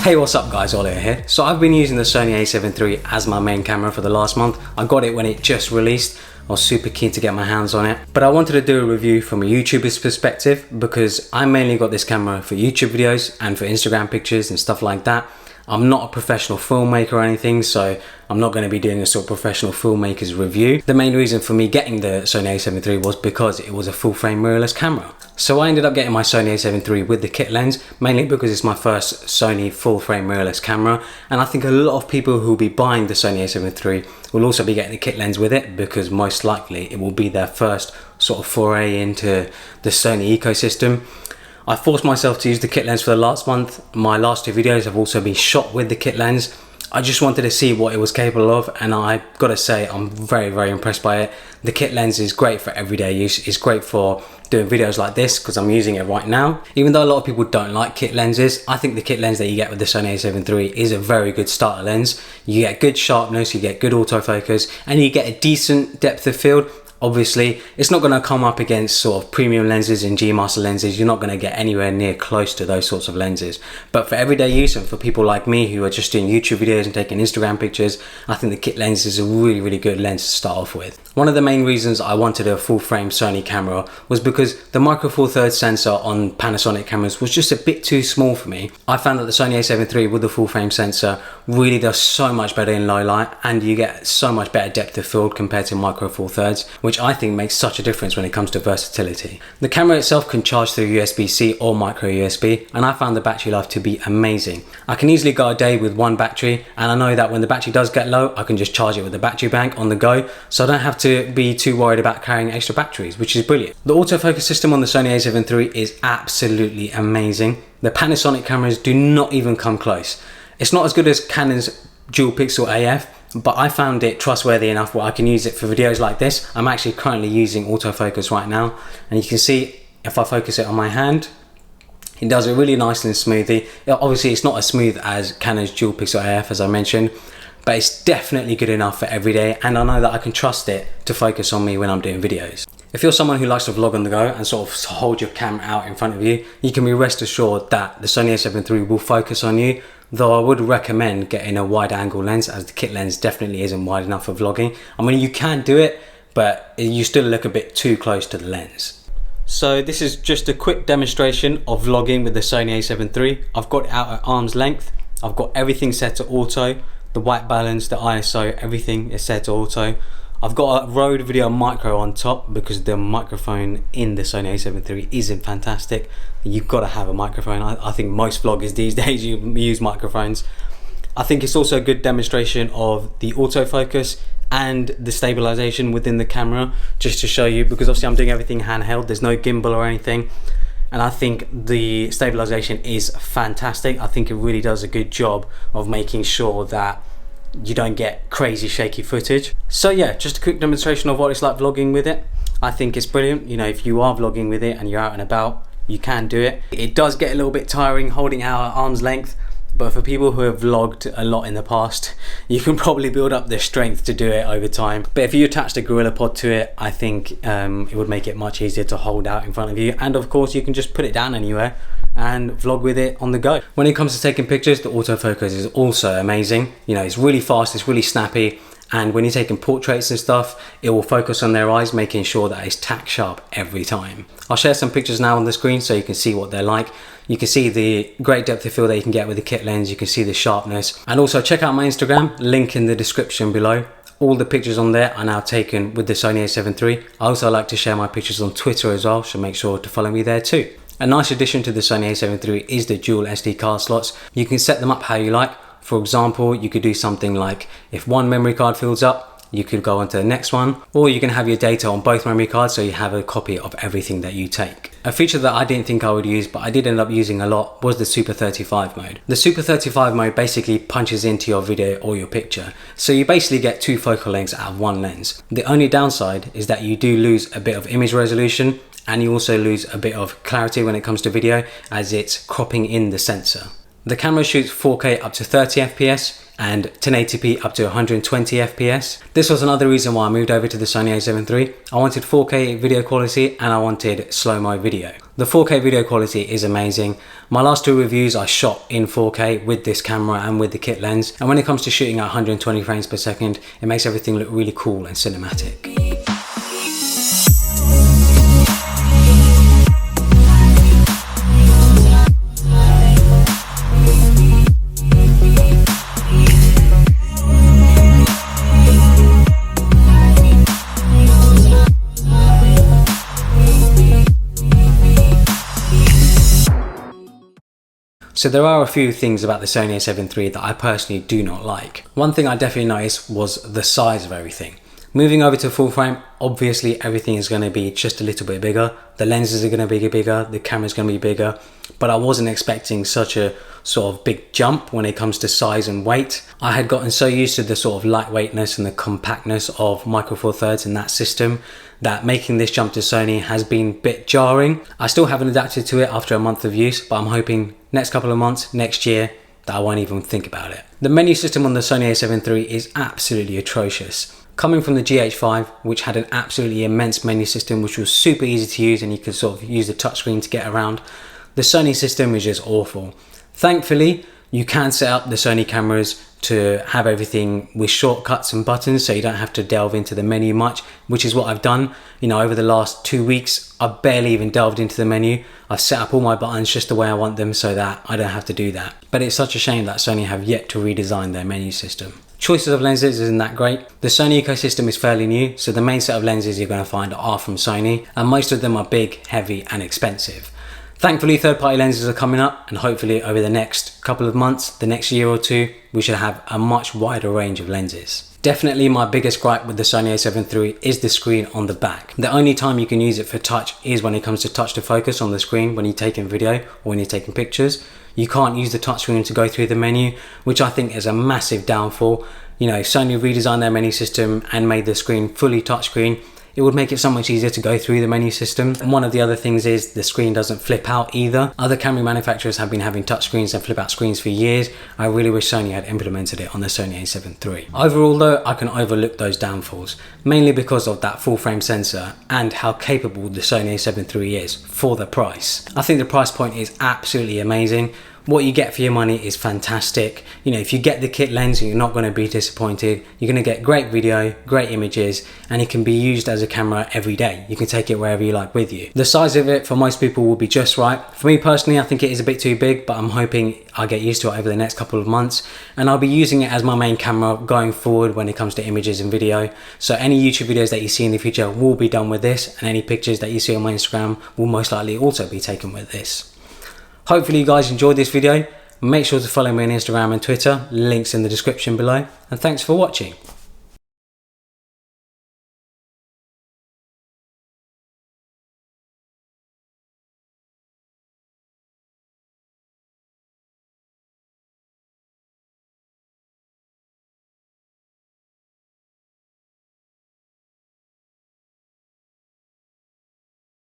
Hey, what's up guys, Ollie here. So I've been using the Sony a7 III as my main camera for the last month. I got it when it just released. I was super keen to get my hands on it. But I wanted to do a review from a YouTuber's perspective because I mainly got this camera for YouTube videos and for Instagram pictures and stuff like that. I'm not a professional filmmaker or anything, so I'm not going to be doing a sort of professional filmmaker's review. The main reason for me getting the Sony a7 III was because it was a full frame mirrorless camera. So I ended up getting my Sony a7 III with the kit lens, mainly because it's my first Sony full frame mirrorless camera. And I think a lot of people who will be buying the Sony a7 III will also be getting the kit lens with it, because most likely it will be their first sort of foray into the Sony ecosystem. I forced myself to use the kit lens for the last month. My last two videos have also been shot with the kit lens. I just wanted to see what it was capable of, and I gotta say I'm very impressed by it. The kit lens is great for everyday use. It's great for doing videos like this because I'm using it right now. Even though a lot of people don't like kit lenses, I think the kit lens that you get with the Sony a7 III is a very good starter lens. You get good sharpness, you get good autofocus, and you get a decent depth of field. Obviously, it's not going to come up against sort of premium lenses and G-Master lenses. You're not going to get anywhere near close to those sorts of lenses. But for everyday use and for people like me who are just doing YouTube videos and taking Instagram pictures, I think the kit lens is a really good lens to start off with. One of the main reasons I wanted a full frame Sony camera was because the micro four thirds sensor on Panasonic cameras was just a bit too small for me. I found that the Sony a7 III with the full frame sensor really does so much better in low light, and you get so much better depth of field compared to micro four thirds, which I think makes such a difference when it comes to versatility. The camera itself can charge through USB-C or micro USB, and I found the battery life to be amazing. I can easily go a day with one battery, and I know that when the battery does get low, I can just charge it with a battery bank on the go, so I don't have to be too worried about carrying extra batteries, which is brilliant. The autofocus system on the Sony a7 III is absolutely amazing. The Panasonic cameras do not even come close. It's not as good as Canon's dual pixel AF, but I found it trustworthy enough where I can use it for videos like this. I'm actually currently using autofocus right now, and you can see if I focus it on my hand, it does it really nicely and smoothly. Obviously it's not as smooth as Canon's dual pixel AF as I mentioned, but it's definitely good enough for every day, and I know that I can trust it to focus on me when I'm doing videos. If you're someone who likes to vlog on the go and sort of hold your camera out in front of you, you can be rest assured that the Sony a7 III will focus on you, though I would recommend getting a wide angle lens, as the kit lens definitely isn't wide enough for vlogging. I mean, you can do it, but you still look a bit too close to the lens. So this is just a quick demonstration of vlogging with the Sony a7 III. I've got it out at arm's length. I've got everything set to auto. The white balance, the ISO, everything is set to auto. I've got a Rode Video Micro on top because the microphone in the Sony a7 III isn't fantastic. You've got to have a microphone. I think most vloggers these days use microphones. I think it's also a good demonstration of the autofocus and the stabilization within the camera, just to show you, because obviously I'm doing everything handheld, there's no gimbal or anything. And I think the stabilization is fantastic. I think it really does a good job of making sure that you don't get crazy shaky footage. So yeah, just a quick demonstration of what it's like vlogging with it. I think it's brilliant. You know, if you are vlogging with it and you're out and about, you can do it. It does get a little bit tiring holding out at arm's length, but for people who have vlogged a lot in the past, you can probably build up the strength to do it over time. But if you attached a Gorilla Pod to it, I think it would make it much easier to hold out in front of you. And of course, you can just put it down anywhere and vlog with it on the go. When it comes to taking pictures, the autofocus is also amazing. You know, it's really fast, it's really snappy, and when you're taking portraits and stuff, it will focus on their eyes, making sure that it's tack sharp every time. I'll share some pictures now on the screen so you can see what they're like. You can see the great depth of field that you can get with the kit lens, you can see the sharpness, and also check out my Instagram, link in the description below. All the pictures on there are now taken with the Sony a7 III. I also like to share my pictures on Twitter as well, so make sure to follow me there too. A nice addition to the Sony a7 III is the dual SD card slots. You can set them up how you like. For example, you could do something like, if one memory card fills up, you could go on to the next one, or you can have your data on both memory cards so you have a copy of everything that you take. A feature that I didn't think I would use, but I did end up using a lot, was the Super 35 mode. The Super 35 mode basically punches into your video or your picture. So you basically get two focal lengths out of one lens. The only downside is that you do lose a bit of image resolution, and you also lose a bit of clarity when it comes to video, as it's cropping in the sensor. The camera shoots 4K up to 30 FPS and 1080p up to 120 FPS. This was another reason why I moved over to the Sony a7 III. I wanted 4K video quality and I wanted slow-mo video. The 4K video quality is amazing. My last two reviews I shot in 4K with this camera and with the kit lens, and when it comes to shooting at 120 frames per second, it makes everything look really cool and cinematic. So there are a few things about the Sony a7 III that I personally do not like. One thing I definitely noticed was the size of everything. Moving over to full frame, obviously everything is going to be just a little bit bigger. The lenses are going to be bigger, the camera's going to be bigger, but I wasn't expecting such a sort of big jump when it comes to size and weight. I had gotten so used to the sort of lightweightness and the compactness of Micro Four Thirds in that system that making this jump to Sony has been a bit jarring. I still haven't adapted to it after a month of use, but I'm hoping next couple of months, next year, that I won't even think about it. The menu system on the Sony a7 III is absolutely atrocious. Coming from the GH5, which had an absolutely immense menu system which was super easy to use and you could sort of use the touchscreen to get around, the Sony system is just awful. Thankfully, you can set up the Sony cameras to have everything with shortcuts and buttons, so you don't have to delve into the menu much, which is what I've done. You know, over the last 2 weeks, I've barely even delved into the menu. I've set up all my buttons just the way I want them so that I don't have to do that. But it's such a shame that Sony have yet to redesign their menu system. Choices of lenses isn't that great. The Sony ecosystem is fairly new, so the main set of lenses you're going to find are from Sony, and most of them are big, heavy and expensive. Thankfully, third-party lenses are coming up, and hopefully over the next couple of months, the next year or two, we should have a much wider range of lenses. Definitely my biggest gripe with the Sony a7 III is the screen on the back. The only time you can use it for touch is when it comes to touch to focus on the screen when you're taking video or when you're taking pictures. You can't use the touchscreen to go through the menu, which I think is a massive downfall. You know, Sony redesigned their menu system and made the screen fully touchscreen. It would make it so much easier to go through the menu system. And one of the other things is the screen doesn't flip out either. Other camera manufacturers have been having touchscreens and flip out screens for years. I really wish Sony had implemented it on the Sony a7 III. Overall though, I can overlook those downfalls, mainly because of that full frame sensor and how capable the Sony a7 III is for the price. I think the price point is absolutely amazing. What you get for your money is fantastic. You know, if you get the kit lens, you're not going to be disappointed. You're going to get great video, great images, and it can be used as a camera every day. You can take it wherever you like with you. The size of it for most people will be just right. For me personally, I think it is a bit too big, but I'm hoping I'll get used to it over the next couple of months. And I'll be using it as my main camera going forward when it comes to images and video. So any YouTube videos that you see in the future will be done with this, and any pictures that you see on my Instagram will most likely also be taken with this. Hopefully you guys enjoyed this video. Make sure to follow me on Instagram and Twitter, links in the description below, and thanks for watching.